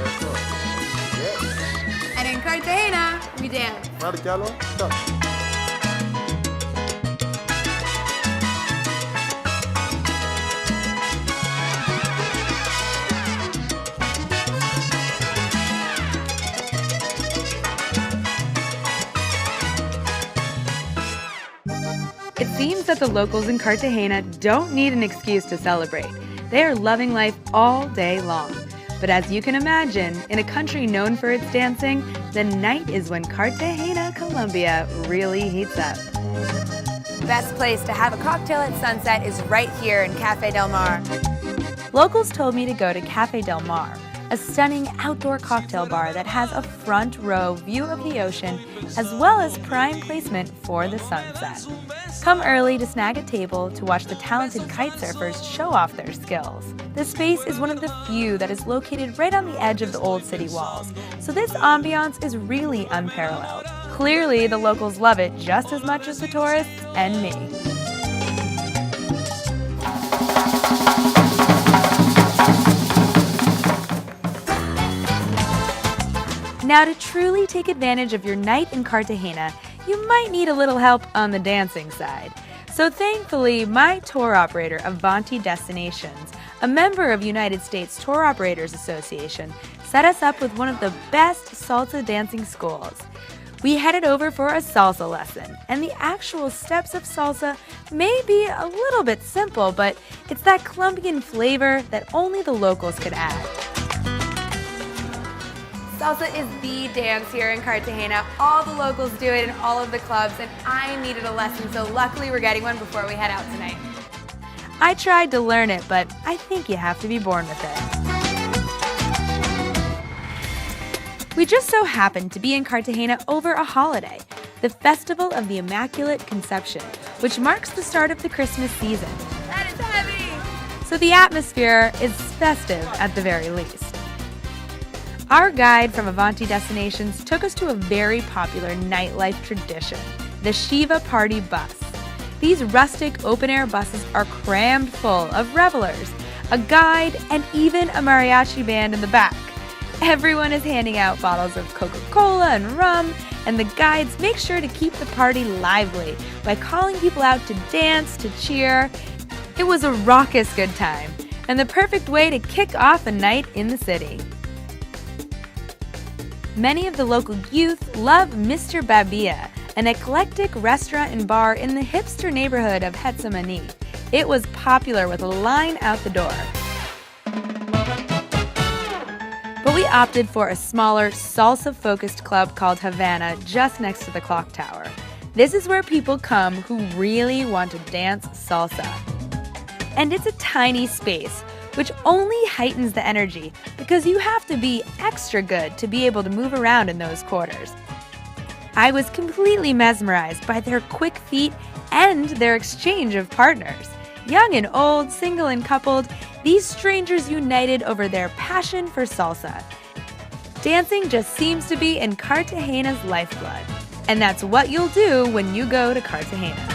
Yes. And in Cartagena, we dance. Márcalo. Stop. It seems that the locals in Cartagena don't need an excuse to celebrate. They are loving life all day long. But as you can imagine, in a country known for its dancing, the night is when Cartagena, Colombia really heats up. Best place to have a cocktail at sunset is right here in Cafe Del Mar. Locals told me to go to Cafe Del Mar, a stunning outdoor cocktail bar that has a front row view of the ocean as well as prime placement for the sunset. Come early to snag a table to watch the talented kite surfers show off their skills. The space is one of the few that is located right on the edge of the old city walls, so this ambiance is really unparalleled. Clearly, the locals love it just as much as the tourists and me. Now, to truly take advantage of your night in Cartagena, you might need a little help on the dancing side. So thankfully, my tour operator, Avanti Destinations, a member of United States Tour Operators Association, set us up with one of the best salsa dancing schools. We headed over for a salsa lesson, and the actual steps of salsa may be a little bit simple, but it's that Colombian flavor that only the locals could add. Salsa is the dance here in Cartagena. All the locals do it in all of the clubs, and I needed a lesson, so luckily we're getting one before we head out tonight. I tried to learn it, but I think you have to be born with it. We just so happened to be in Cartagena over a holiday, the Festival of the Immaculate Conception, which marks the start of the Christmas season. That is heavy! So the atmosphere is festive at the very least. Our guide from Avanti Destinations took us to a very popular nightlife tradition, the Shiva Party Bus. These rustic open-air buses are crammed full of revelers, a guide, and even a mariachi band in the back. Everyone is handing out bottles of Coca-Cola and rum, and the guides make sure to keep the party lively by calling people out to dance, to cheer. It was a raucous good time, and the perfect way to kick off a night in the city. Many of the local youth love Mr. Babia, an eclectic restaurant and bar in the hipster neighborhood of Getsemani. It was popular with a line out the door. But we opted for a smaller, salsa-focused club called Havana just next to the clock tower. This is where people come who really want to dance salsa. And it's a tiny space, which only heightens the energy because you have to be extra good to be able to move around in those quarters. I was completely mesmerized by their quick feet and their exchange of partners. Young and old, single and coupled, these strangers united over their passion for salsa. Dancing just seems to be in Cartagena's lifeblood, and that's what you'll do when you go to Cartagena.